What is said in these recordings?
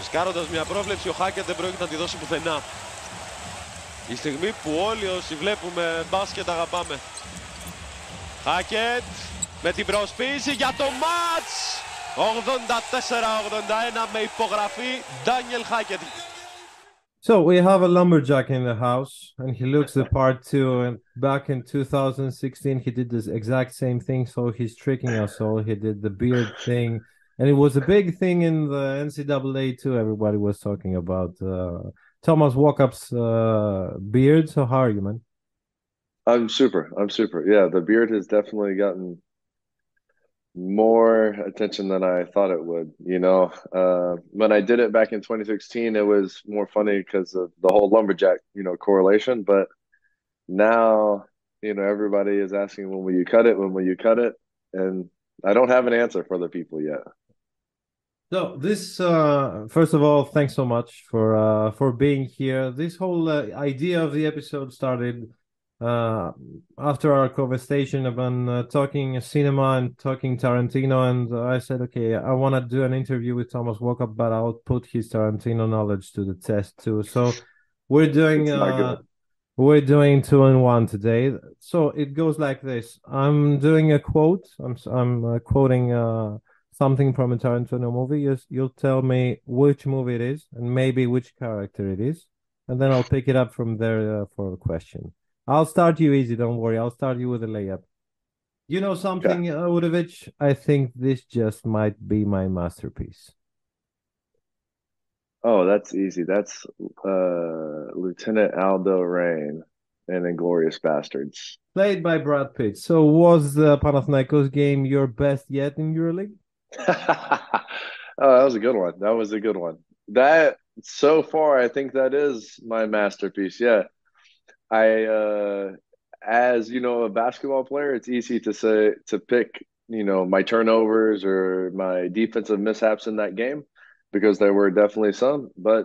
Ρισκάροντας μια πρόβλεψη, ο Χάκετ δεν πρόκειται να τη δώσει πουθενά. Η στιγμή που όλοι όσοι βλέπουμε μπάσκετ αγαπάμε. Χάκετ με την προσποίηση για το Ματς. 84-81 με υπογραφή Daniel Χάκετ. So we have a lumberjack in the house, and he looks the part too. And back in 2016, he did this exact same thing. So he's tricking us all. He did the beard thing, and it was a big thing in the NCAA too. Everybody was talking about Thomas Walkup's beard. So how are you, man? I'm super. Yeah, the beard has definitely gotten more attention than I thought it would. When I did it back in 2016, it was more funny because of the whole lumberjack, correlation. But now, everybody is asking, when will you cut it? When will you cut it? And I don't have an answer for the people yet. So this, first of all, thanks so much for being here. This whole idea of the episode started after our conversation about talking cinema and talking Tarantino, and I said, okay, I want to do an interview with Thomas Walkup, but I'll put his Tarantino knowledge to the test too. So we're doing 2-in-1 today. So it goes like this: I'm doing a quote. I'm quoting something from a Tarantino movie. You'll tell me which movie it is and maybe which character it is, and then I'll pick it up from there for a question. I'll start you easy, don't worry. I'll start you with a layup. You know something, Udovich? I think this just might be my masterpiece. Oh, that's easy. That's Lieutenant Aldo Rain in Inglourious Bastards. Played by Brad Pitt. So was the Panathinaikos game your best yet in EuroLeague? Oh, that was a good one. That, so far, I think that is my masterpiece, yeah. As a basketball player, it's easy to pick, my turnovers or my defensive mishaps in that game, because there were definitely some. But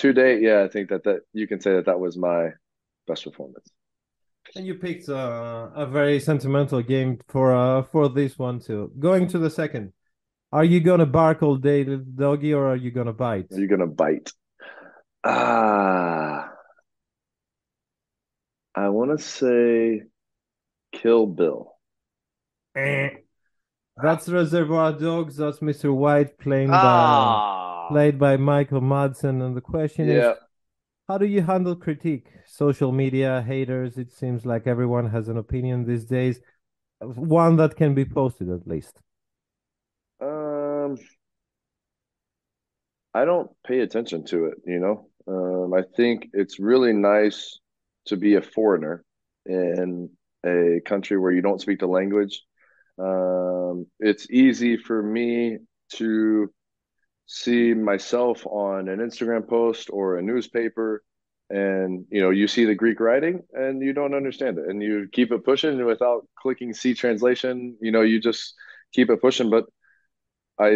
to date, yeah, I think that you can say that was my best performance. And you picked a very sentimental game for this one too. Going to the second, are you gonna bark all day, doggy, or are you gonna bite? Are you gonna bite? I want to say Kill Bill. That's Reservoir Dogs. That's Mr. White played by Michael Madsen. And the question is, how do you handle critique? Social media, haters. It seems like everyone has an opinion these days. One that can be posted, at least. I don't pay attention to it, I think it's really nice to be a foreigner in a country where you don't speak the language. It's easy for me to see myself on an Instagram post or a newspaper, and you see the Greek writing and you don't understand it, and you keep it pushing without clicking see translation. You just keep it pushing. But I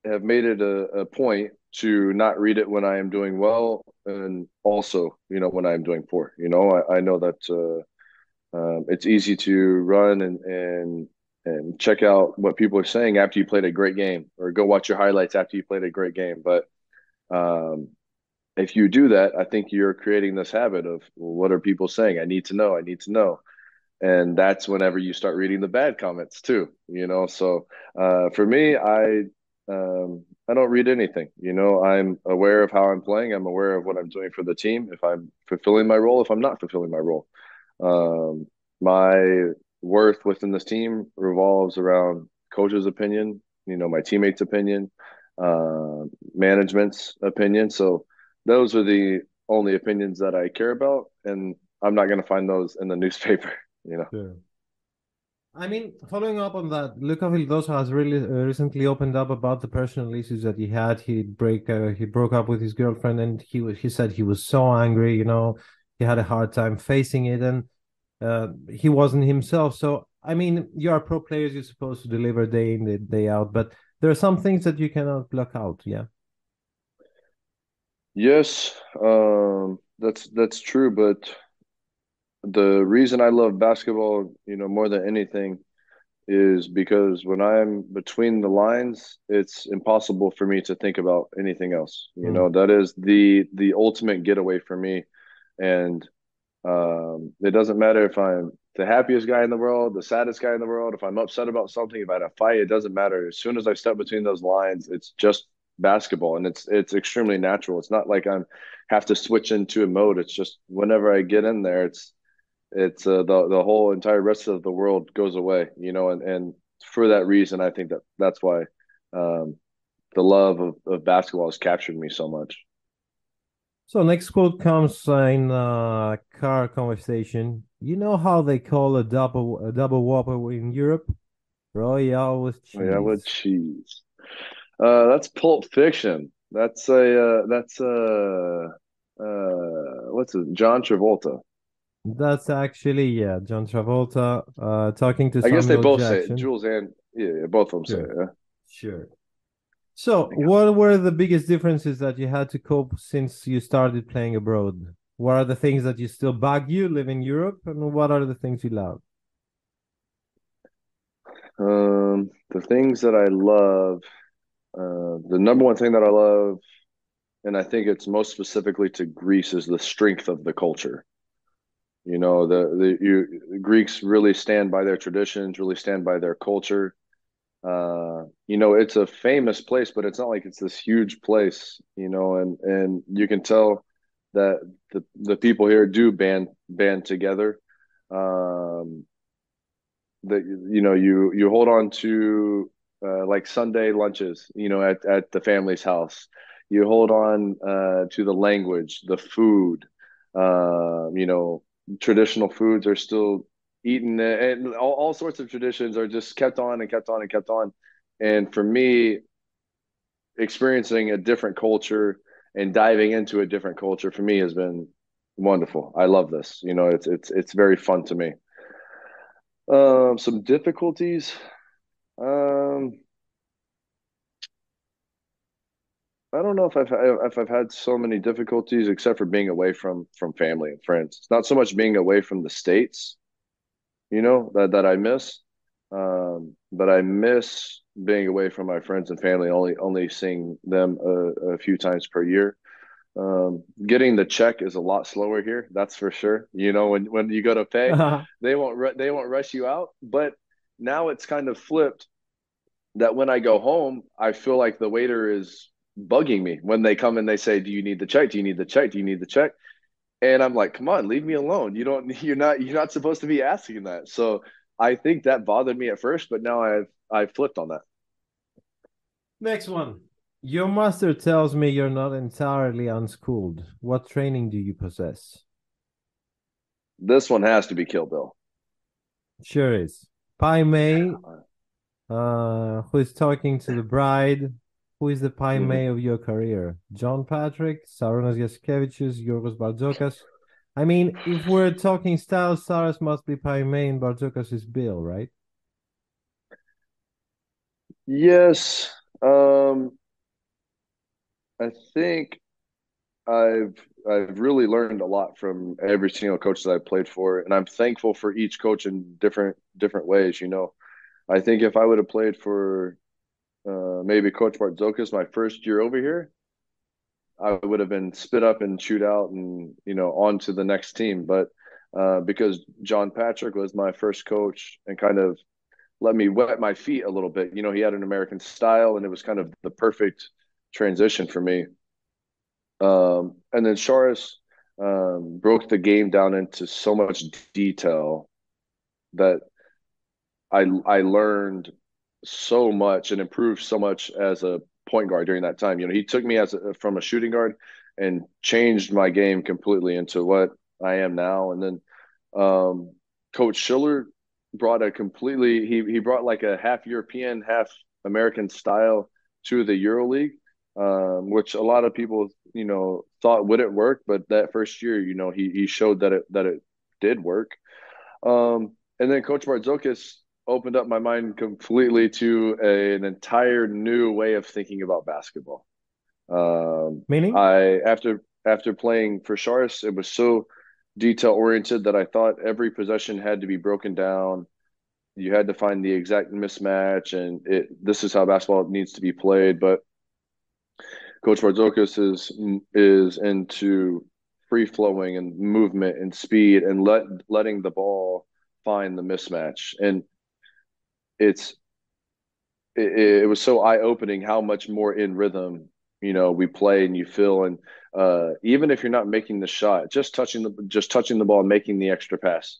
have made it a point to not read it when I am doing well, and also when I am doing poor. I know that it's easy to run and check out what people are saying after you played a great game, or go watch your highlights after you played a great game. But if you do that, I think you're creating this habit of, well, what are people saying? I need to know. And that's whenever you start reading the bad comments too, So for me, I don't read anything. I'm aware of how I'm playing. I'm aware of what I'm doing for the team. If I'm fulfilling my role, if I'm not fulfilling my role. My worth within this team revolves around coach's opinion, my teammates' opinion, management's opinion. So those are the only opinions that I care about, and I'm not going to find those in the newspaper, Sure. I mean, following up on that, Luca Vildosa has really recently opened up about the personal issues that he had. He broke up with his girlfriend, and he said he was so angry. He had a hard time facing it, and he wasn't himself. So, I mean, you are pro players. You're supposed to deliver day in, day out, but there are some things that you cannot block out. Yeah. Yes, that's true, but the reason I love basketball, more than anything, is because when I'm between the lines, it's impossible for me to think about anything else. You know, that is the ultimate getaway for me. And it doesn't matter if I'm the happiest guy in the world, the saddest guy in the world, if I'm upset about something, if I had a fight, it doesn't matter. As soon as I step between those lines, it's just basketball, and it's extremely natural. It's not like I'm have to switch into a mode. It's just whenever I get in there, it's the whole entire rest of the world goes away, you know, and for that reason, I think that's why the love of basketball has captured me so much. So next quote comes in a car conversation. You know how they call a double whopper in Europe? Royale with cheese. Yeah, with cheese. That's Pulp Fiction. That's what's it? John Travolta. That's actually, yeah, John Travolta talking to I guess they Samuel both Jackson. say it. Jules and yeah, both of them say it. Yeah. Sure. So, what were the biggest differences that you had to cope since you started playing abroad? What are the things that you still bug you live in Europe, and what are the things you love? The things that I love, the number one thing that I love, and I think it's most specifically to Greece, is the strength of the culture. You know, the Greeks really stand by their traditions, really stand by their culture. You know, it's a famous place, but it's not like it's this huge place, you know, and you can tell that the people here do band together. That, you know, you hold on to like Sunday lunches, you know, at the family's house. You hold on to the language, the food, you know, traditional foods are still eaten, and all sorts of traditions are just kept on and kept on and kept on. And for me, experiencing a different culture and diving into a different culture for me has been wonderful. I love this. You know, it's very fun to me. Some difficulties. I don't know if I've had so many difficulties except for being away from family and friends. It's not so much being away from the States, you know, that I miss. But I miss being away from my friends and family, only seeing them a few times per year. Getting the check is a lot slower here, that's for sure. You know, when you go to pay, they won't rush you out. But now it's kind of flipped, that when I go home, I feel like the waiter is bugging me when they come and they say, "Do you need the check? Do you need the check? Do you need the check?" And I'm like, "Come on, leave me alone. You're not supposed to be asking that." So I think that bothered me at first, but now I've flipped on that. Next one. Your master tells me you're not entirely unschooled. What training do you possess? This one has to be Kill Bill. Sure is. Pai Mei, who is talking to the bride. Who is the Pai Mei of your career? John Patrick, Sarunas Jaskevicius, Giorgos Bardzokas. I mean, if we're talking style, Saras must be Pai Mei and Bardzokas is Bill, right? Yes. I think I've really learned a lot from every single coach that I've played for, and I'm thankful for each coach in different ways. You know, I think if I would have played for maybe Coach Bαρτζώκας my first year over here, I would have been spit up and chewed out, and you know, on to the next team. But because John Patrick was my first coach and kind of let me wet my feet a little bit, you know, he had an American style, and it was kind of the perfect transition for me. And then Charis broke the game down into so much detail that I learned so much and improved so much as a point guard during that time. You know, he took me from a shooting guard and changed my game completely into what I am now. And then Coach Schiller brought he brought like a half European, half American style to the EuroLeague, which a lot of people, you know, thought wouldn't work, but that first year, you know, he showed that it did work. And then Coach Bardzokas opened up my mind completely to an entire new way of thinking about basketball. Meaning? After playing for Charis, it was so detail oriented that I thought every possession had to be broken down you had to find the exact mismatch, and this is how basketball needs to be played. But Coach Bardzokas is into free flowing and movement and speed and letting the ball find the mismatch. And it was so eye opening how much more in rhythm we play and you feel. And even if you're not making the shot, just touching the ball and making the extra pass,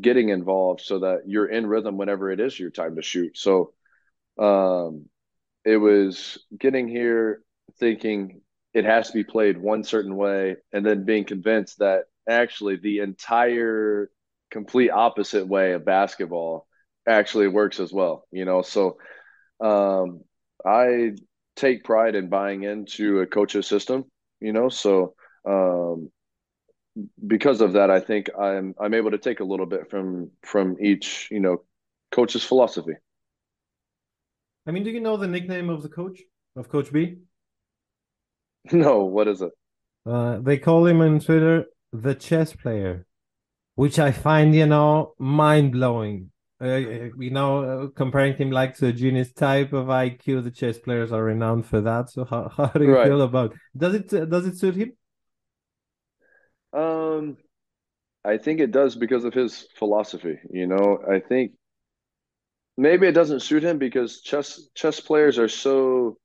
getting involved so that you're in rhythm whenever it is your time to shoot. So it was getting here thinking it has to be played one certain way, and then being convinced that actually the entire complete opposite way of basketball actually works as well. So I take pride in buying into a coach's system, so because of that, I think I'm able to take a little bit from each, coach's philosophy. I mean, do you know the nickname of Coach B? No, what is it? They call him on Twitter the chess player, which I find, mind-blowing. Comparing him like to a genius type of IQ, the chess players are renowned for that. So how do you feel about it? Does it suit him? I think it does because of his philosophy. I think maybe it doesn't suit him because chess players are so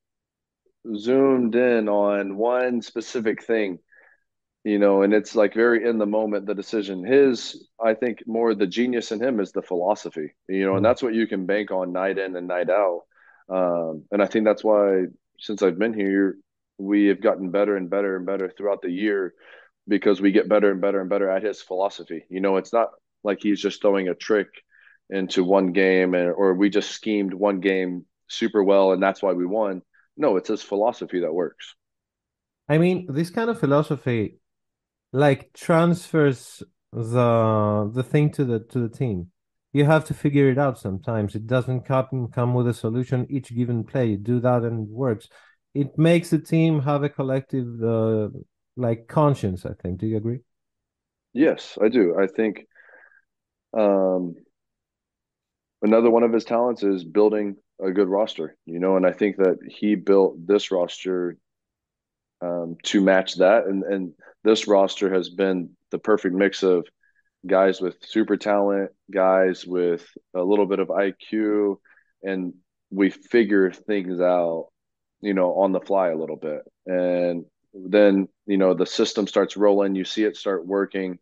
zoomed in on one specific thing, and it's like very in the moment, the decision. I think more the genius in him is the philosophy, and that's what you can bank on night in and night out. And I think that's why since I've been here, we have gotten better and better and better throughout the year because we get better and better and better at his philosophy. It's not like he's just throwing a trick into one game or we just schemed one game super well and that's why we won. No, it's his philosophy that works. I mean, this kind of philosophy like transfers the thing to the team. You have to figure it out sometimes. It doesn't come with a solution each given play. You do that and it works. It makes the team have a collective conscience, I think. Do you agree? Yes, I do. I think another one of his talents is building a good roster, and I think that he built this roster to match that. And this roster has been the perfect mix of guys with super talent, guys with a little bit of IQ, and we figure things out, on the fly a little bit. And then, the system starts rolling, you see it start working.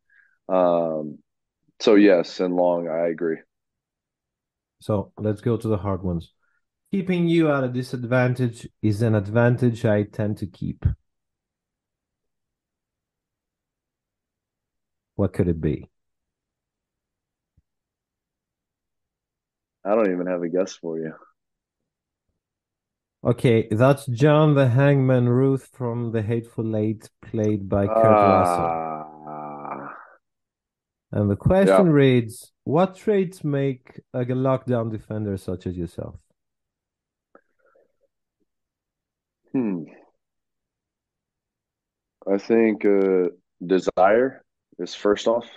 So yes, and long, I agree. So let's go to the hard ones. Keeping you at a disadvantage is an advantage I tend to keep. What could it be? I don't even have a guess for you. Okay, that's John the Hangman Ruth from The Hateful Eight, played by Kurt Russell. And the question reads, what traits make a lockdown defender such as yourself? I think desire is first off.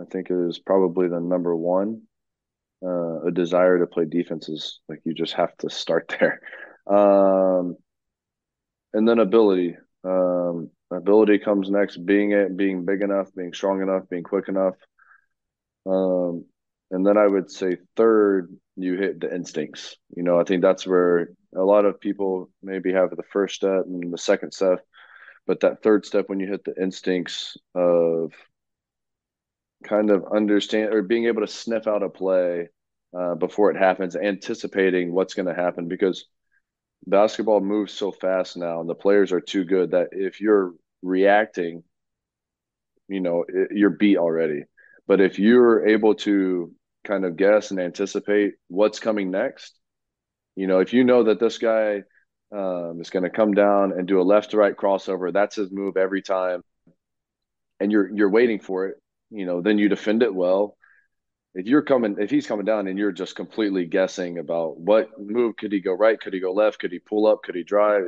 I think it is probably the number one. A desire to play defenses, like you just have to start there. And then ability. Ability comes next, being big enough, being strong enough, being quick enough. And then I would say third, you hit the instincts. I think that's where a lot of people maybe have the first step and the second step, but that third step when you hit the instincts of kind of understand or being able to sniff out a play before it happens, anticipating what's going to happen, because basketball moves so fast now and the players are too good that if you're reacting, you're beat already. But if you're able to kind of guess and anticipate what's coming next, if you know that this guy is going to come down and do a left to right crossover, that's his move every time, and you're waiting for it, then you defend it well. If he's coming down and you're just completely guessing about what move, could he go right, could he go left, could he pull up, could he drive,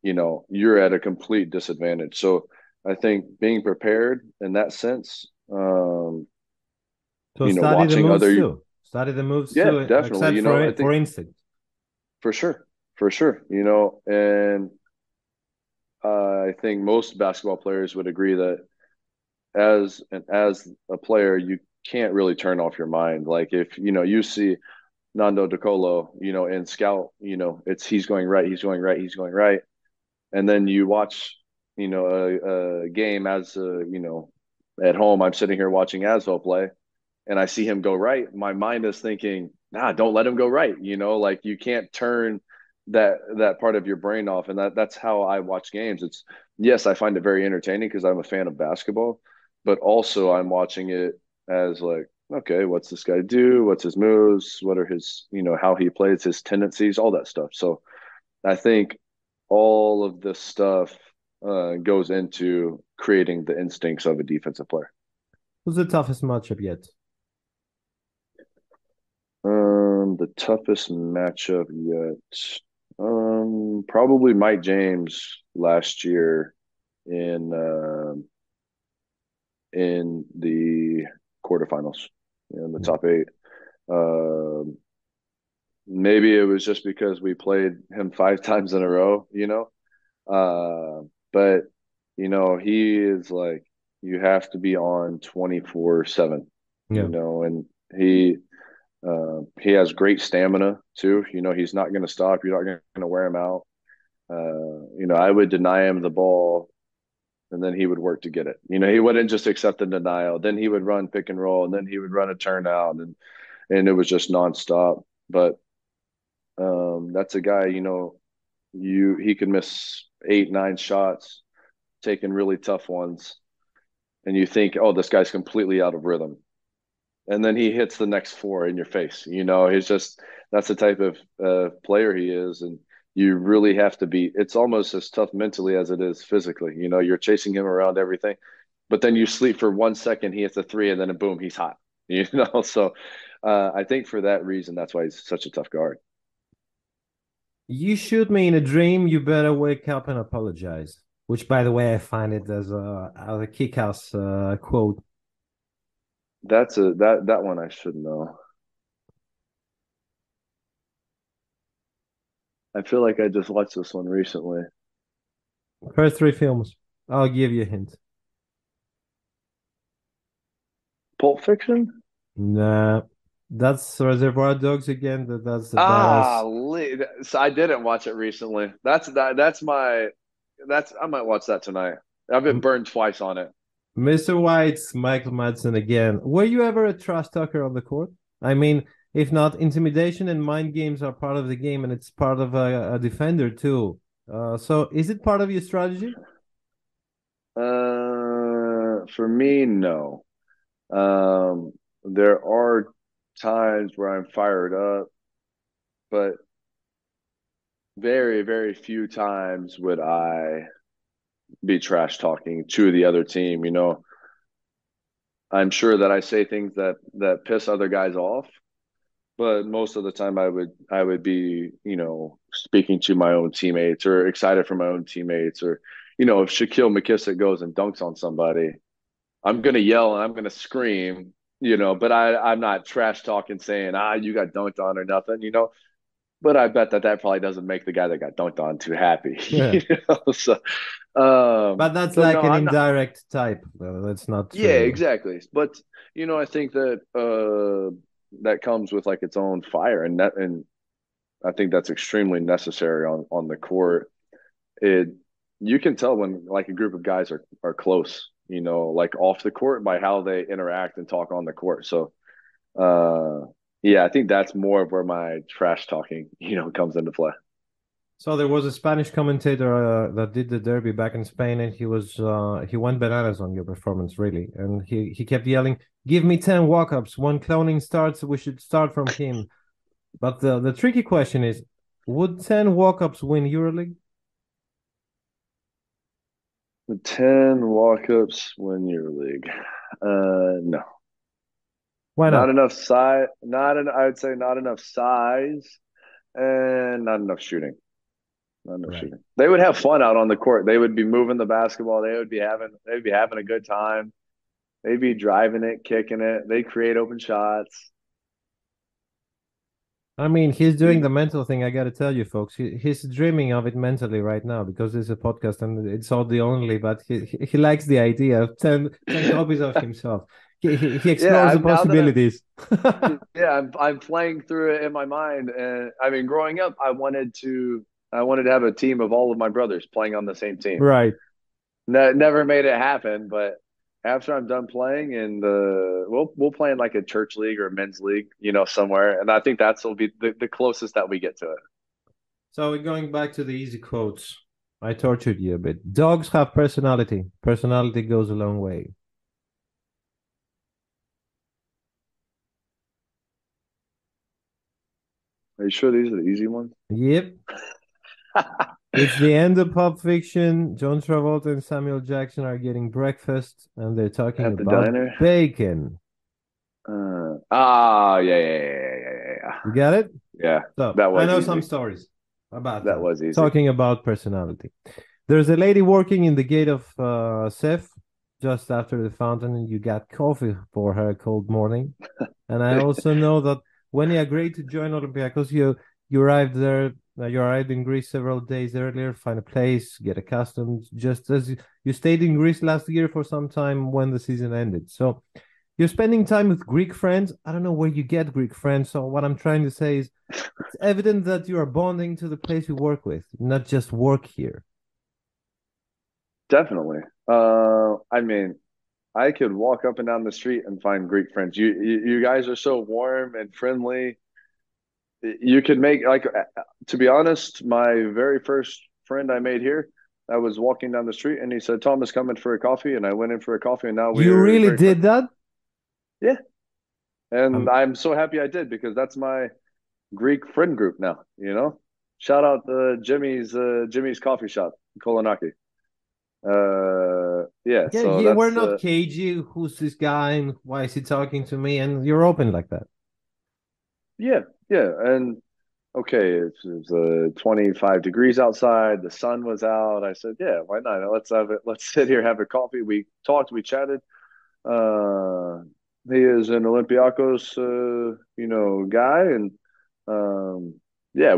you're at a complete disadvantage. So I think being prepared in that sense, so study the moves too. Study the moves Yeah, too, definitely. except You know, I for think instinct. for sure. You know, and I think most basketball players would agree that as a player, you can't really turn off your mind. Like if you see Nando De Colo, in scout, it's he's going right, he's going right, he's going right, and then you watch, a game as at home. I'm sitting here watching Asvel play, and I see him go right. My mind is thinking, nah, don't let him go right. Like you can't turn that part of your brain off, and that's how I watch games. It's yes, I find it very entertaining because I'm a fan of basketball, but also I'm watching it as like, okay, what's this guy do? What's his moves? What are his, how he plays, his tendencies, all that stuff. So I think all of this stuff goes into creating the instincts of a defensive player. Who's the toughest matchup yet? The toughest matchup yet. Probably Mike James last year in the quarterfinals, in the top 8. Maybe it was just because we played him 5 times in a row, but he is like, you have to be on 24/7, and he has great stamina too. He's not going to stop. You're not going to wear him out. I would deny him the ball, and then he would work to get it. He wouldn't just accept the denial. Then he would run pick and roll, and then he would run a turnout, and it was just nonstop. But that's a guy, he could miss 8, 9 shots, taking really tough ones, and you think, oh, this guy's completely out of rhythm. And then he hits the next 4 in your face. He's just, that's the type of player he is. And you really have to be, it's almost as tough mentally as it is physically. You're chasing him around everything, but then you sleep for 1 second, he hits a 3, and then boom, he's hot. So I think for that reason, that's why he's such a tough guard. You shoot me in a dream, you better wake up and apologize. Which, by the way, I find it as a kick-ass quote. That's that one I should know. I feel like I just watched this one recently. First 3 films. I'll give you a hint. Pulp Fiction? Nah. That's Reservoir Dogs again. That's the so I didn't watch it recently. I might watch that tonight. I've been burned twice on it. Mr. White's Michael Madsen again. Were you ever a trash talker on the court? I mean, if not, intimidation and mind games are part of the game, and it's part of a defender too. So is it part of your strategy? For me, no. There are times where I'm fired up, but very, very few times would I be trash talking to the other team. I'm sure that I say things that piss other guys off, but most of the time I would be, speaking to my own teammates or excited for my own teammates, or, if Shaquille McKissick goes and dunks on somebody, I'm going to yell and I'm going to scream, but I'm not trash talking saying, you got dunked on or nothing, but I bet that probably doesn't make the guy that got dunked on too happy. Yeah. So, but that's like an indirect type. That's not true. Yeah, exactly. But I think that that comes with like its own fire, and I think that's extremely necessary on the court. You can tell when like a group of guys are close, like off the court by how they interact and talk on the court. So, yeah, I think that's more of where my trash talking, comes into play. So there was a Spanish commentator that did the derby back in Spain, and he went bananas on your performance, really. And he kept yelling, "Give me 10 walk-ups. When cloning starts, we should start from him." But the tricky question is, would 10 walk-ups win EuroLeague? The 10 walk-ups win EuroLeague. No. Why not? Not enough size. I would say not enough size, and not enough shooting. Shooting. They would have fun out on the court. They would be moving the basketball. They'd be having a good time. They'd be driving it, kicking it. They'd create open shots. I mean, he's doing the mental thing. I got to tell you, folks, he's dreaming of it mentally right now because it's a podcast and it's all the only. But he likes the idea of 10 copies of himself. He explores the possibilities. I'm playing through it in my mind, and I mean, growing up, I wanted to have a team of all of my brothers playing on the same team. Right. Never made it happen, but after I'm done playing, and we'll play in like a church league or a men's league, somewhere, and I think will be the closest that we get to it. So we're going back to the easy quotes. I tortured you a bit. Dogs have personality. Personality goes a long way. Are you sure these are the easy ones? Yep. It's the end of Pulp Fiction. John Travolta and Samuel Jackson are getting breakfast, and they're talking at the about diner. Bacon. Yeah. You got it? Yeah. So, that was I know easy. some stories about that. Was easy. Talking about personality. There's a lady working in the gate of Seth just after the fountain, and you got coffee for her cold morning. And I also know that when you agreed to join Olympiacos, you arrived there. You arrived in Greece several days earlier, find a place, get accustomed, just as you stayed in Greece last year for some time when the season ended. So you're spending time with Greek friends. I don't know where you get Greek friends. So what I'm trying to say is it's evident that you are bonding to the place you work with, not just work here. Definitely. I mean, I could walk up and down the street and find Greek friends. You guys are so warm and friendly. You could make, like, to be honest, my very first friend I made here, I was walking down the street and he said, Thomas, coming for a coffee. And I went in for a coffee, and now You really did that? Yeah. And I'm so happy I did, because that's my Greek friend group now, Shout out Jimmy's coffee shop, Kolonaki. So we're not cagey. Who's this guy and why is he talking to me? And you're open like that. Yeah. And okay, it was 25 degrees outside. The sun was out. I said, yeah, why not? Let's sit here, have a coffee. We talked, we chatted. He is an Olympiacos, guy. And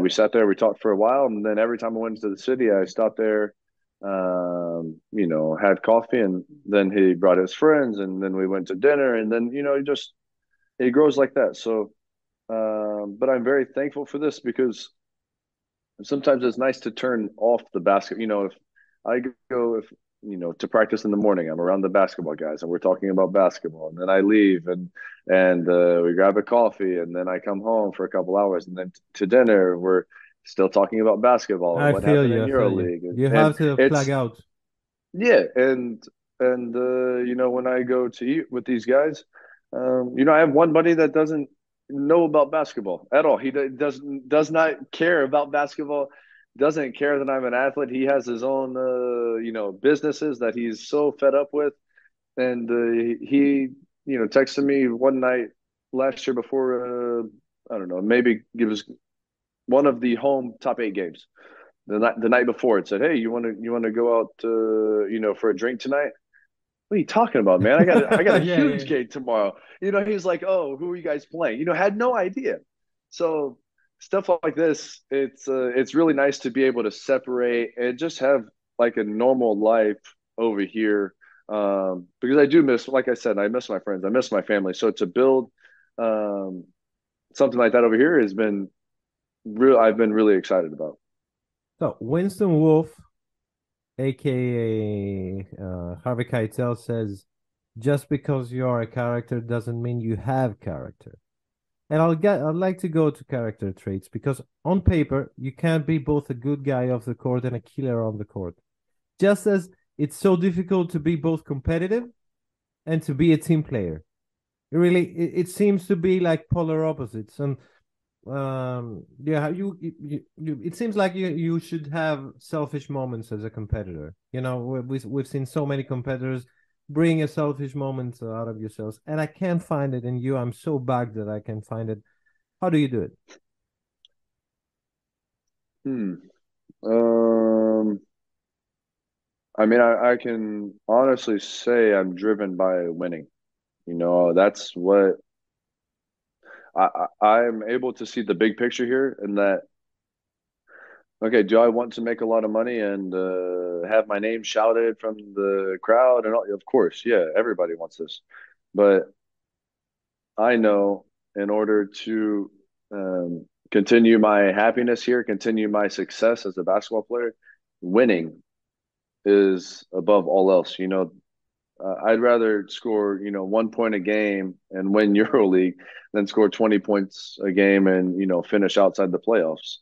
we sat there, we talked for a while. And then every time I went to the city, I stopped there, had coffee. And then he brought his friends, and then we went to dinner. And then, it grows like that. So, but I'm very thankful for this, because sometimes it's nice to turn off the basket. If I go, to practice in the morning, I'm around the basketball guys and we're talking about basketball, and then I leave and we grab a coffee, and then I come home for a couple hours, and then to dinner we're still talking about basketball and what happened in EuroLeague. You have to plug out. Yeah, and when I go to eat with these guys, I have one buddy that doesn't know about basketball at all. He does not care about basketball, doesn't care that I'm an athlete. He has his own businesses that he's so fed up with, and he texted me one night last year before I don't know, maybe it was one of the home top 8 games. The night before, it said, "Hey, you want to go out for a drink tonight?" What are you talking about, man? I got a huge game tomorrow. He's like, "Oh, who are you guys playing?" Had no idea. So stuff like this, it's really nice to be able to separate and just have like a normal life over here. Because I do miss, like I said, I miss my friends, I miss my family. So to build something like that over here has been real. I've been really excited about. So Winston Wolfe, aka Harvey Keitel, says, just because you're a character doesn't mean you have character. And I'd like to go to character traits, because on paper you can't be both a good guy off the court and a killer on the court. Just as it's so difficult to be both competitive and to be a team player. It seems to be like polar opposites. And it seems like you should have selfish moments as a competitor. We've seen so many competitors bring a selfish moment out of yourselves, and I can't find it in you. I'm so bugged that I can find it. How do you do it? I mean, I can honestly say I'm driven by winning. That's what I'm able to see the big picture here, and that, okay, do I want to make a lot of money and have my name shouted from the crowd and all? Of course, yeah, everybody wants this, but I know in order to continue my happiness here, continue my success as a basketball player, winning is above all else. I'd rather score, 1 point a game and win EuroLeague than score 20 points a game and, finish outside the playoffs.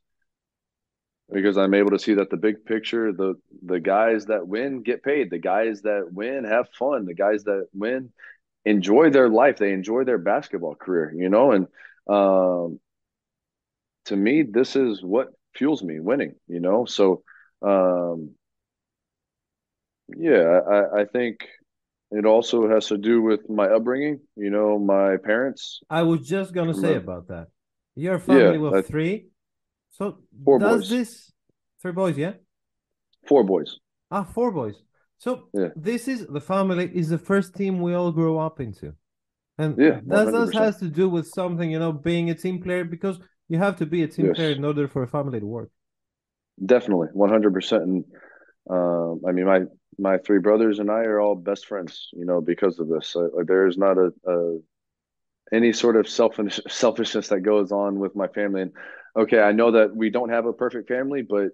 Because I'm able to see that the big picture, the guys that win get paid. The guys that win have fun. The guys that win enjoy their life. They enjoy their basketball career, and to me, this is what fuels me, winning, So, yeah, I think it also has to do with my upbringing, my parents. I was just gonna say about that. You're a Yeah, family of three. So Four does boys. this 3 boys, yeah? 4 boys. 4 boys. So Yeah. this is the family is the first team we all grow up into. And Yeah, does 100%. has to do with something, being a team player, because you have to be a team Yes. player in order for a family to work. Definitely, 100%. And I mean, my 3 brothers and I are all best friends, because of this. There's not any sort of selfishness that goes on with my family. And okay, I know that we don't have a perfect family, but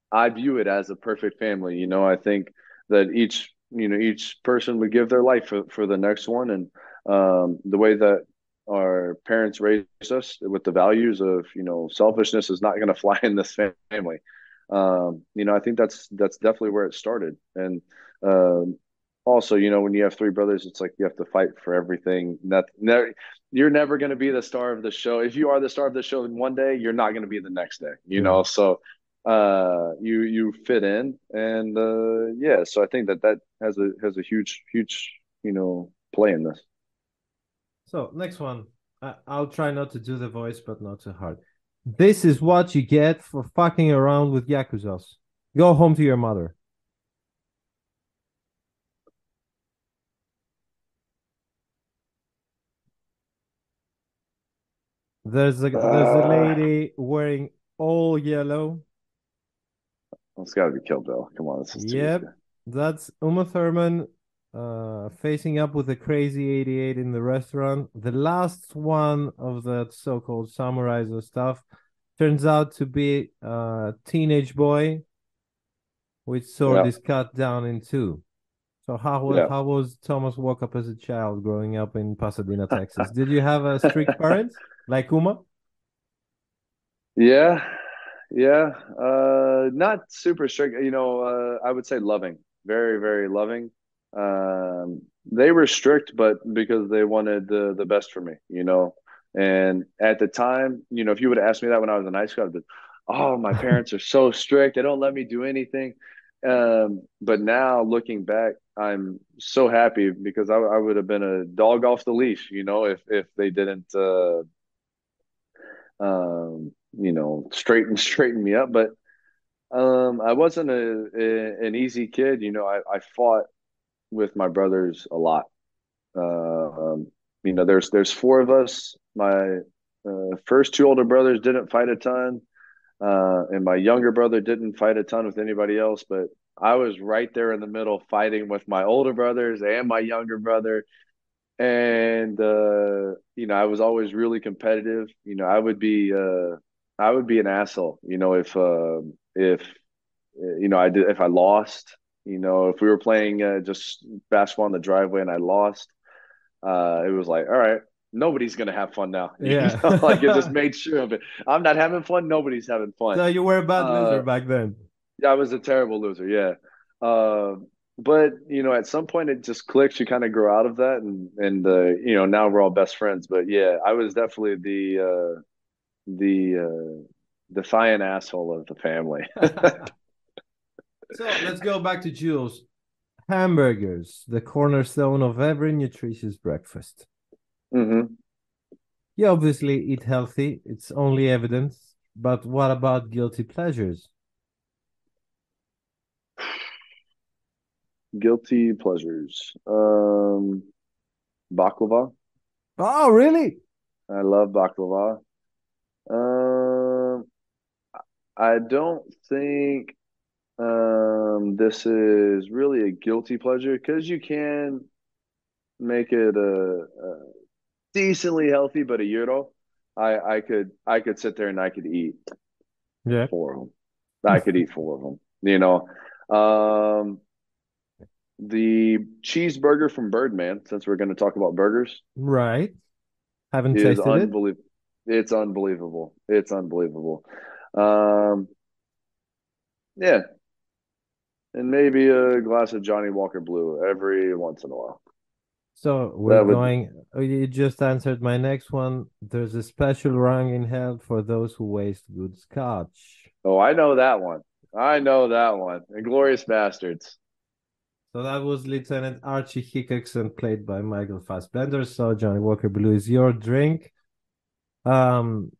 I view it as a perfect family. I think that each person would give their life for the next one. And the way that our parents raised us with the values of, selfishness is not going to fly in this family. I think that's definitely where it started. And also, when you have 3 brothers, it's like you have to fight for everything. You're never going to be the star of the show. If you are the star of the show one day, you're not going to be the next day, Yeah. So you fit in, and yeah, so I think that has a huge play in this. So next one, I'll try not to do the voice, but not too hard. This is what you get for fucking around with Yakuzas. Go home to your mother. There's a lady wearing all yellow. It's got to be Kill Bill. Come on, this is Yep, that's Uma Thurman facing up with the crazy 88 in the restaurant. The last one of that so-called samurai's stuff turns out to be a teenage boy, which sword is cut down in 2. So how was Thomas woke up as a child growing up in Pasadena, Texas? Did you have a strict parents like Uma? Yeah. Not super strict, I would say loving, very, very loving. They were strict, but because they wanted the best for me, and at the time, if you would have asked me that when I was in high school, I'd be, oh, my parents are so strict. They don't let me do anything. But now looking back, I'm so happy because I would have been a dog off the leash, if they didn't, straighten me up. But I wasn't an easy kid. I fought with my brothers a lot. There's 4 of us. My first 2 older brothers didn't fight a ton, and my younger brother didn't fight a ton with anybody else. But I was right there in the middle, fighting with my older brothers and my younger brother. And I was always really competitive. I would be an asshole. If I lost. If we were playing just basketball in the driveway and I lost, it was like, all right, nobody's gonna have fun now. Yeah. Like it just made sure of it. I'm not having fun. Nobody's having fun. So you were a bad loser back then. Yeah, I was a terrible loser. Yeah. But at some point it just clicks. You kind of grow out of that, and now we're all best friends. But yeah, I was definitely the defiant asshole of the family. So let's go back to Jules. Hamburgers, the cornerstone of every nutritious breakfast. Mm-hmm. You obviously eat healthy. It's only evidence. But what about guilty pleasures? Guilty pleasures. Baklava. Oh, really? I love baklava. I don't think this is really a guilty pleasure because you can make it a decently healthy, but a gyro, I could sit there and I could eat Yeah. 4 of them. I could eat 4 of them. You know, the cheeseburger from Birdman, since we're going to talk about burgers, Right. Haven't is tasted it. unbelievable. It's unbelievable. It's unbelievable. Um, yeah, and maybe a glass of Johnny Walker Blue every once in a while. So we're going. You just answered my next one. There's a special rung in hell for those who waste good scotch. Oh, I know that one. I know that one. Inglorious Bastards. So that was Lieutenant Archie Hickerson, played by Michael Fassbender. So Johnny Walker Blue is your drink. Same.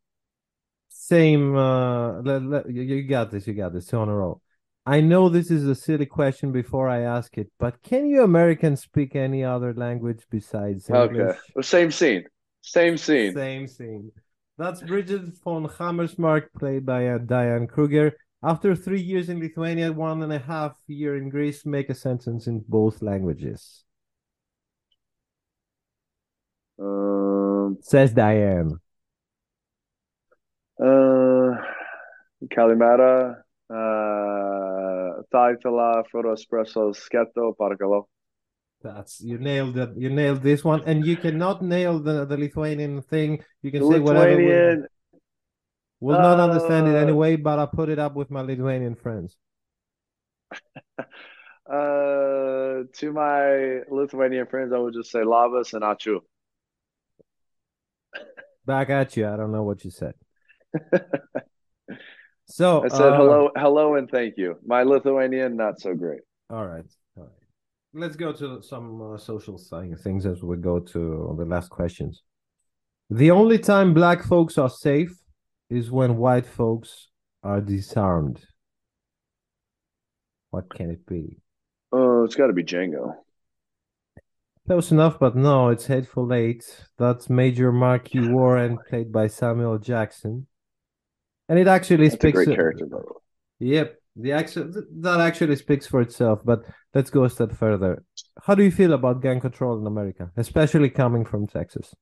You got this. You got this. 2 on a roll. I know this is a silly question before I ask it, but can you Americans speak any other language besides English? Okay. Same scene. Same scene. Same scene. That's Bridget von Hammersmark, played by Diane Kruger. After 3 years in Lithuania, 1.5 years in Greece, make a sentence in both languages. Says Diane. Kalimera. Taitala, Frodo Espresso, Sketo, Parkalo. You nailed it. You nailed this one, and you cannot nail the Lithuanian thing. You can say Lithuanian. whatever. Will not understand it anyway, but I'll put it up with my Lithuanian friends. To my Lithuanian friends, I would just say labas and ačiū. Back at you. I don't know what you said. So I said hello, and thank you. My Lithuanian, not so great. All right. Let's go to some social things as we go to the last questions. The only time black folks are safe is when white folks are disarmed. What can it be? Oh, it's got to be Django. Close enough, but no, it's Hateful Eight. That's Major Marquis Warren, played by Samuel Jackson. And it actually speaks. A great character, though. Yep, that actually speaks for itself. But let's go a step further. How do you feel about gun control in America, especially coming from Texas?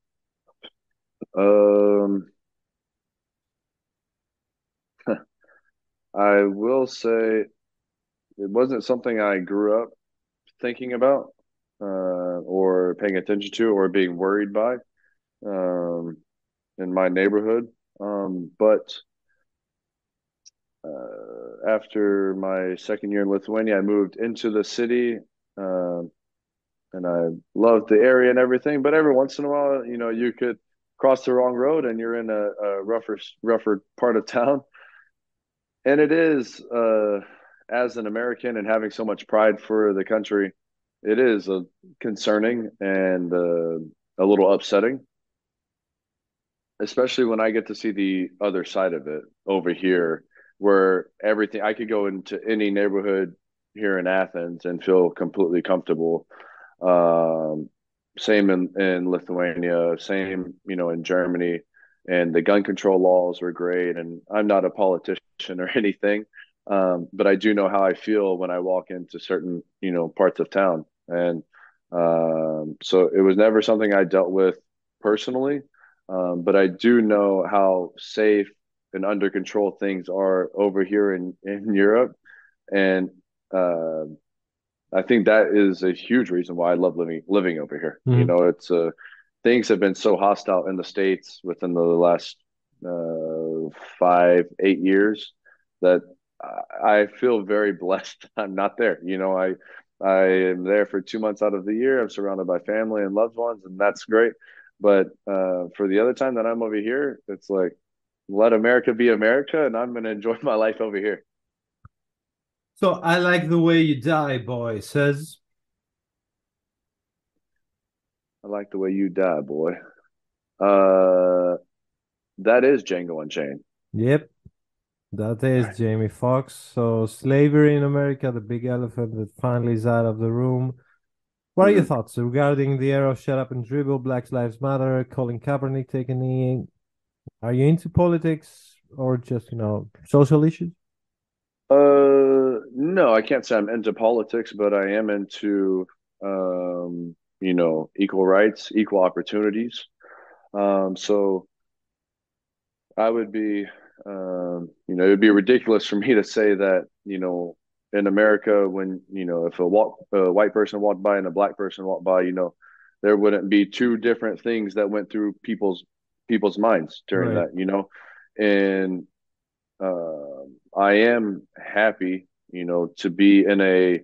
I will say it wasn't something I grew up thinking about or paying attention to or being worried by in my neighborhood. But after my second year in Lithuania, I moved into the city and I loved the area and everything. But every once in a while, you could cross the wrong road and you're in a rougher part of town. And it is, as an American and having so much pride for the country, it is concerning and a little upsetting, especially when I get to see the other side of it over here, where I could go into any neighborhood here in Athens and feel completely comfortable. Same in Lithuania, same, in Germany. And the gun control laws were great. And I'm not a politician or anything, but I do know how I feel when I walk into certain, parts of town. And so it was never something I dealt with personally, but I do know how safe and under control things are over here in Europe. And I think that is a huge reason why I love living over here. Mm-hmm. It's things have been so hostile in the States within the last 5-8 years that I feel very blessed. I'm not there. I am there for 2 months out of the year. I'm surrounded by family and loved ones, and that's great. But for the other time that I'm over here, it's like, let America be America, and I'm going to enjoy my life over here. So I like the way you die, boy, says. I like the way you die, boy. That is Django Unchained. Yep. That is Jamie Foxx. So slavery in America, the big elephant that finally is out of the room. What are your thoughts regarding the era of shut up and dribble, Black Lives Matter, Colin Kaepernick taking a knee? Are you into politics or just, social issues? No, I can't say I'm into politics, but I am into, equal rights, equal opportunities. So I would be, it would be ridiculous for me to say that, in America, when, if a white person walked by and a black person walked by, there wouldn't be two different things that went through people's minds during Right. that, and I am happy, to be in a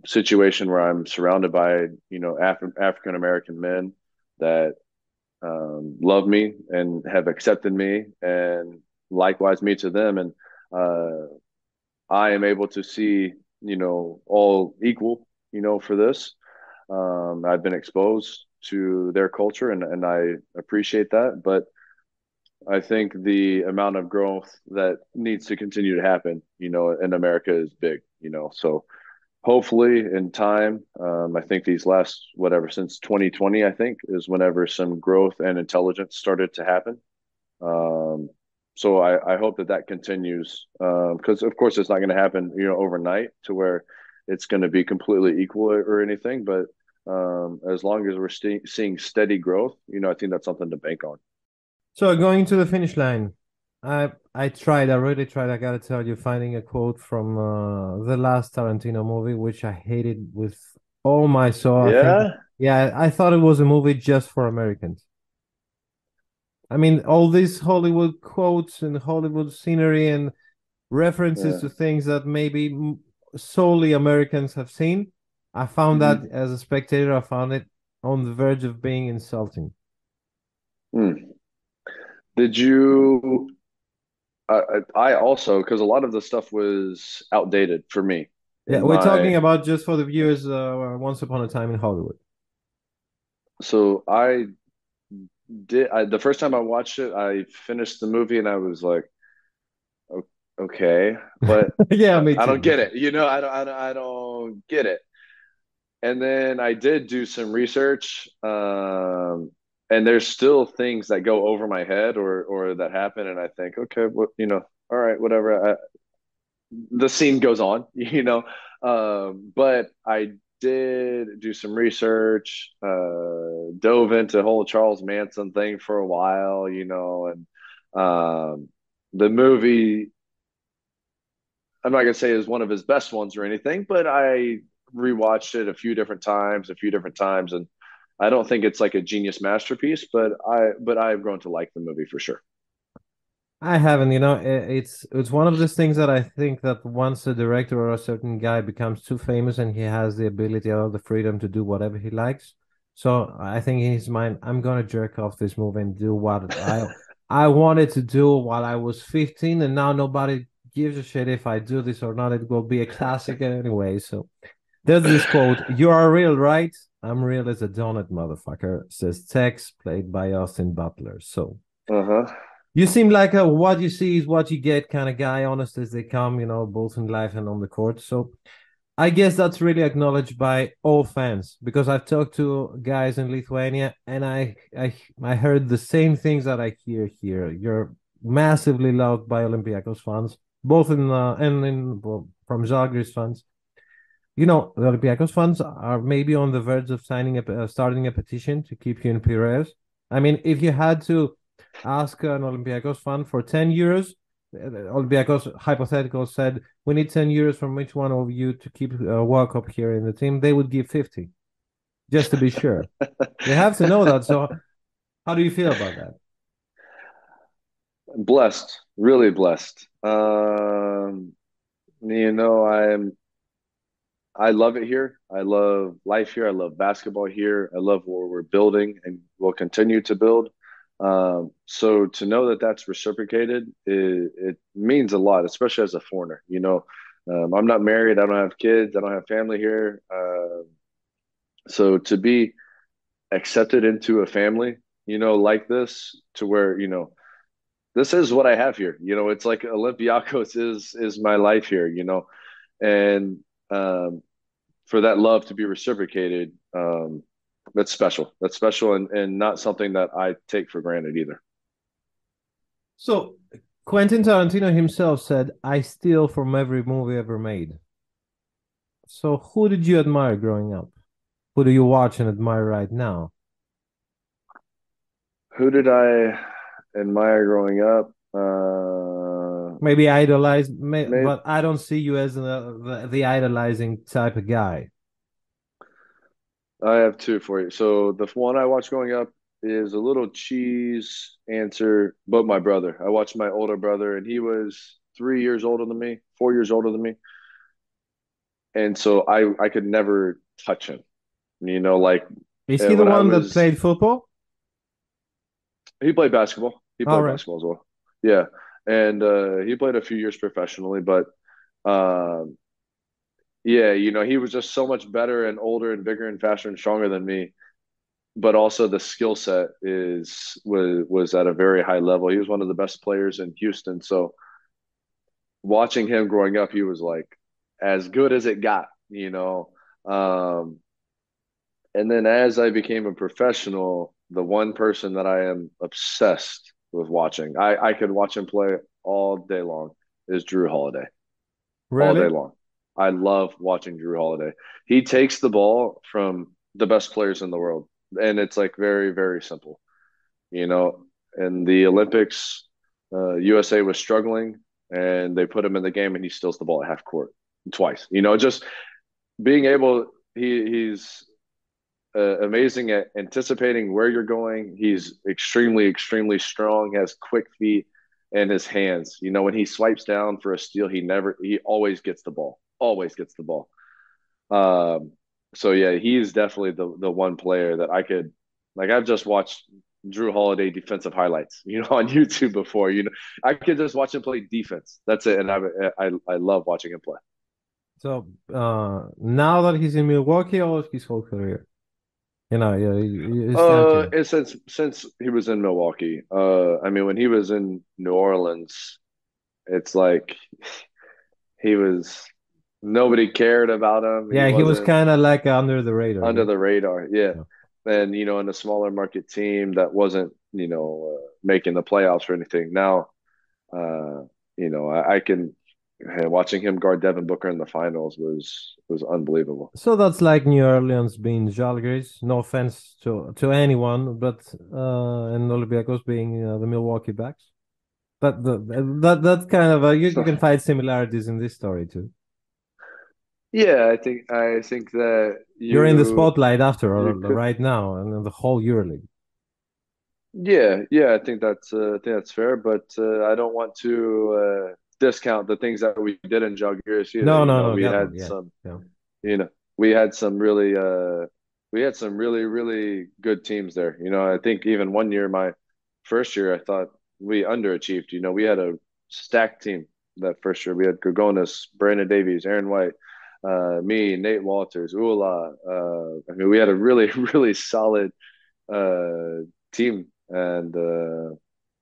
situation where I'm surrounded by, African American men that love me and have accepted me, and likewise me to them. And I am able to see, all equal, for this. I've been exposed to their culture, and I appreciate that. But I think the amount of growth that needs to continue to happen, in America is big, so hopefully in time, I think these last, since 2020, I think is whenever some growth and intelligence started to happen. So I hope that continues, because of course it's not going to happen, overnight to where it's going to be completely equal or anything. But as long as we're seeing steady growth, I think that's something to bank on. So going to the finish line, I really tried, I gotta tell you, finding a quote from the last Tarantino movie, which I hated with all my soul. I thought it was a movie just for Americans. I mean, all these Hollywood quotes and Hollywood scenery and references to things that maybe solely Americans have seen. I found that as a spectator, I found it on the verge of being insulting. Did you? I also, because a lot of the stuff was outdated for me. Yeah, we're talking about, just for the viewers, Once Upon a Time in Hollywood. So the first time I watched it, I finished the movie and I was like, okay, but yeah, me too. I don't get it. I don't get it. And then I did do some research, and there's still things that go over my head or that happen, and I think, okay, well, all right, whatever. The scene goes on, but I did do some research, dove into the whole Charles Manson thing for a while, and the movie, I'm not gonna say is one of his best ones or anything, but I rewatched it a few different times, and I don't think it's like a genius masterpiece, but I've grown to like the movie for sure. I haven't, it's one of those things that I think that once a director or a certain guy becomes too famous and he has the ability or the freedom to do whatever he likes. So I think in his mind, I'm gonna jerk off this movie and do what I wanted to do while I was 15, and now nobody gives a shit if I do this or not. It will be a classic anyway. So there's this quote: "You are real, right? I'm real as a donut, motherfucker," says Tex, played by Austin Butler. So you seem like a what you see is what you get kind of guy, honest as they come, both in life and on the court. So I guess that's really acknowledged by all fans, because I've talked to guys in Lithuania and I heard the same things that I hear here. You're massively loved by Olympiacos fans, both from Žalgiris fans. The Olympiacos fans are maybe on the verge of starting a petition to keep you in Piraeus. I mean, if you had to ask an Olympiacos fan for 10 euros, Olympiacos hypothetical said, we need 10 euros from each one of you to keep Walkup here in the team, they would give 50, just to be sure. You have to know that. So how do you feel about that? Blessed, really blessed. I love it here. I love life here. I love basketball here. I love what we're building and will continue to build. So to know that that's reciprocated, it means a lot, especially as a foreigner. I'm not married. I don't have kids. I don't have family here. So to be accepted into a family, like this, to where, this is what I have here. It's like Olympiacos is my life here, and for that love to be reciprocated, that's special. That's special, and not something that I take for granted either. So Quentin Tarantino himself said, "I steal from every movie ever made." So who did you admire growing up? Who do you watch and admire right now? Who did I admire growing up? Maybe idolize, but I don't see you as the idolizing type of guy. I have two for you. So the one I watched growing up is a little cheese answer, but my brother. I watched my older brother, and he was 3 years older than me, 4 years older than me. And so I could never touch him. You know, like, is he the one that played football? He played basketball. He played right. basketball as well. Yeah. And he played a few years professionally, but yeah, you know, he was just so much better and older and bigger and faster and stronger than me. But also the skill set was at a very high level. He was one of the best players in Houston. So watching him growing up, he was like as good as it got, you know. And then as I became a professional, the one person that I am obsessed with watching, I could watch him play all day long, is Jrue Holiday. Really? All day long. I love watching Jrue Holiday. He takes the ball from the best players in the world, and it's like very, very simple. You know, in the Olympics, USA was struggling, and they put him in the game, and he steals the ball at half court twice. You know, just being able, he's amazing at anticipating where you're going. He's extremely, extremely strong, has quick feet, and his hands. You know, when he swipes down for a steal, he always gets the ball. Always gets the ball. So yeah, he's definitely the one player that I could, like, I've just watched Jrue Holiday defensive highlights, you know, on YouTube before. You know, I could just watch him play defense. That's it, and I love watching him play. So now that he's in Milwaukee, or his whole career? You know, yeah. Since he was in Milwaukee, I mean, when he was in New Orleans, it's like nobody cared about him. Yeah, he was kind of like under the radar. Under the radar, yeah. And you know, in a smaller market team that wasn't, you know, making the playoffs or anything. Now, you know, I can. Watching him guard Devin Booker in the finals was unbelievable. So that's like New Orleans being Žalgiris. No offense to anyone, but and Olympiacos being the Milwaukee Bucks. That kind of you can find similarities in this story too. Yeah, I think that you're in the spotlight after all right now, and in the whole EuroLeague. Yeah, I think that's fair, but I don't want to discount the things that we did in Žalgiris either. No. We had some, you know, we had some really really good teams there. You know, I think even one year, my first year, I thought we underachieved. You know, we had a stacked team that first year. We had Grigonis, Brandon Davies, Aaron White, me, Nate Walters, Ula. I mean, we had a really, really solid team. And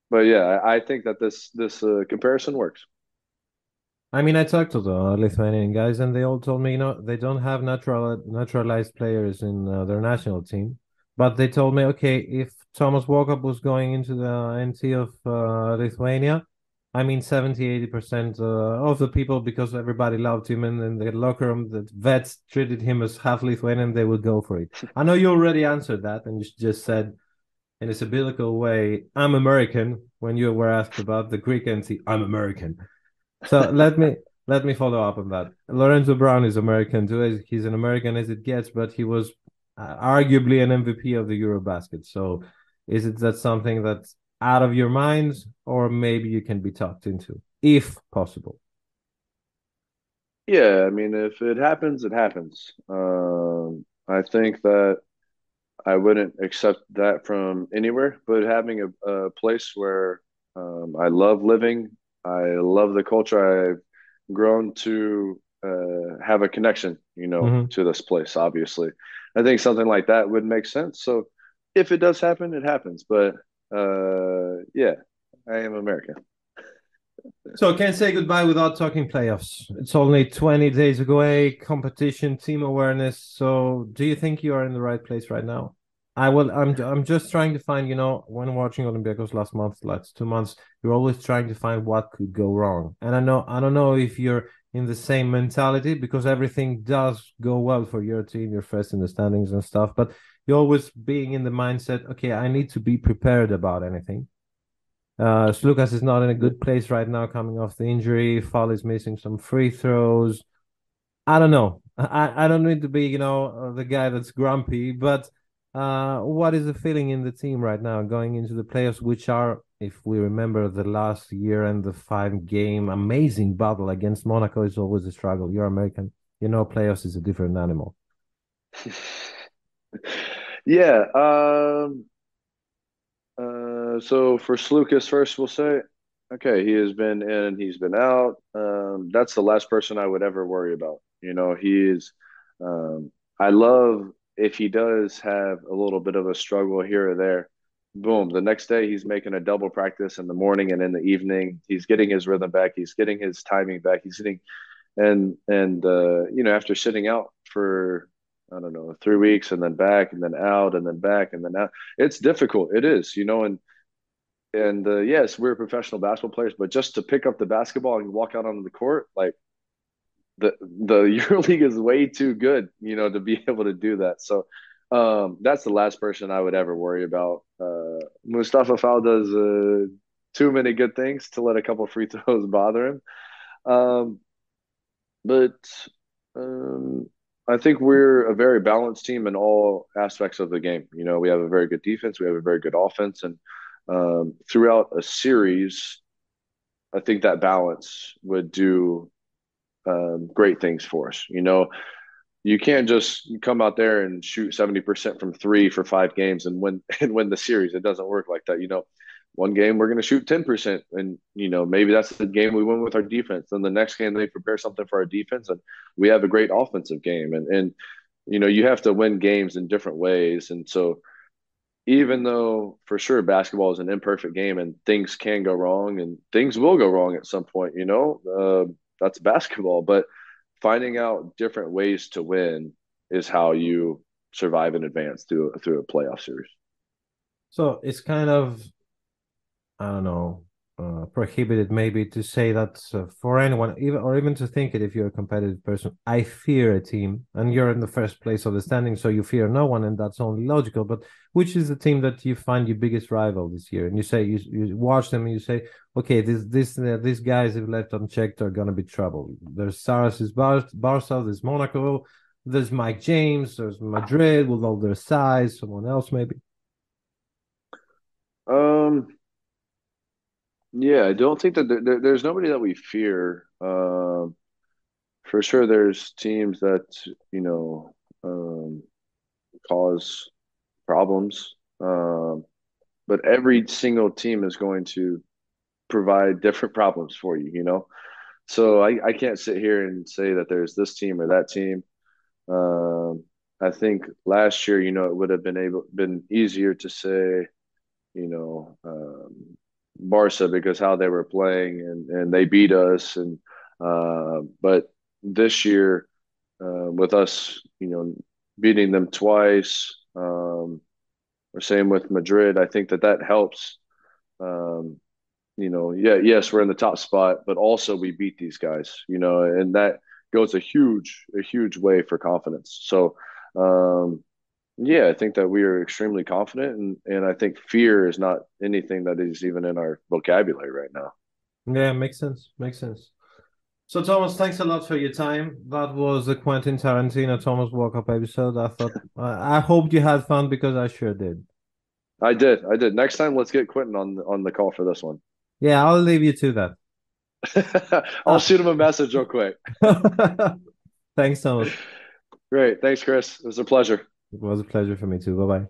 but yeah, I think that this comparison works. I mean, I talked to the Lithuanian guys, and they all told me, you know, they don't have naturalized players in their national team. But they told me, okay, if Tomas Walkup was going into the NT of Lithuania, I mean, 70-80% of the people, because everybody loved him, and in the locker room, the vets treated him as half Lithuanian, they would go for it. I know you already answered that, and you just said, in a biblical way, I'm American. When you were asked about the Greek NT, I'm American. So let me follow up on that. Lorenzo Brown is American too. He's an American as it gets, but he was arguably an MVP of the Eurobasket. So is it that something that's out of your minds, or maybe you can be talked into, if possible? Yeah, I mean, if it happens, it happens. I think that I wouldn't accept that from anywhere, but having a place where I love living, I love the culture. I've grown to have a connection, you know, to this place, obviously. I think something like that would make sense. So if it does happen, it happens. But yeah, I am American. So can't say goodbye without talking playoffs. It's only 20 days away, competition, team awareness. So do you think you are in the right place right now? I'm just trying to find, when watching Olympiacos last 2 months, you're always trying to find what could go wrong. And I don't know if you're in the same mentality, because everything does go well for your team, you're first in the standings and stuff, but you're always being in the mindset, okay, I need to be prepared about anything. Lucas is not in a good place right now, coming off the injury. Fall is missing some free throws. I don't know. I don't need to be, the guy that's grumpy, but what is the feeling in the team right now going into the playoffs, which are, if we remember the last year and the 5-game amazing battle against Monaco, is always a struggle. You're American. Playoffs is a different animal. Yeah. So for Slukas first, we'll say, okay, he has been in, he's been out. That's the last person I would ever worry about. I love if he does have a little bit of a struggle here or there, boom, the next day he's making a double practice in the morning and in the evening. He's getting his rhythm back. He's getting his timing back. He's getting, after sitting out for, I don't know, 3 weeks and then back and then out and then back and then out, it's difficult. It is, and yes, we're professional basketball players, but just to pick up the basketball and walk out onto the court, like the EuroLeague is way too good, to be able to do that. So that's the last person I would ever worry about. Mustafa Fall does too many good things to let a couple free throws bother him. But I think we're a very balanced team in all aspects of the game. We have a very good defense. We have a very good offense. And throughout a series, I think that balance would do great things for us. You can't just come out there and shoot 70% from 3 for 5 games and win the series. It doesn't work like that. One game we're going to shoot 10%, and maybe that's the game we win with our defense. Then the next game they prepare something for our defense, and we have a great offensive game. And you have to win games in different ways. And so, even though for sure basketball is an imperfect game and things can go wrong and things will go wrong at some point, that's basketball. But finding out different ways to win is how you survive and advance through a playoff series. So it's kind of, I don't know, prohibited maybe to say that for anyone, even to think it if you're a competitive person. I fear a team, and you're in the first place of the standing, so you fear no one, and that's only logical. But which is the team that you find your biggest rival this year? And you say you watch them and you say, okay, these guys, if left unchecked, are gonna be trouble. There's Saras's Barca, there's Monaco, there's Mάικ Τζέιμς, there's Madrid with all their size. Someone else maybe. Yeah, I don't think that there's nobody that we fear. For sure, there's teams that cause problems, but every single team is going to provide different problems for you. So I can't sit here and say that there's this team or that team. I think last year, it would have been easier to say, Barca, because how they were playing and they beat us, and but this year with us beating them twice, or same with Madrid, I think that helps. Yes, we're in the top spot, but also we beat these guys, and that goes a huge way for confidence. So yeah, I think that we are extremely confident, and I think fear is not anything that is even in our vocabulary right now. Yeah, makes sense. So, Thomas, thanks a lot for your time. That was the Quentin Tarantino Thomas Walkup episode. I hoped you had fun, because I sure did. I did. Next time, let's get Quentin on the call for this one. Yeah, I'll leave you to that. I'll shoot him a message real quick. Thanks, Thomas. Great. Thanks, Chris. It was a pleasure. It was a pleasure for me too. Bye-bye.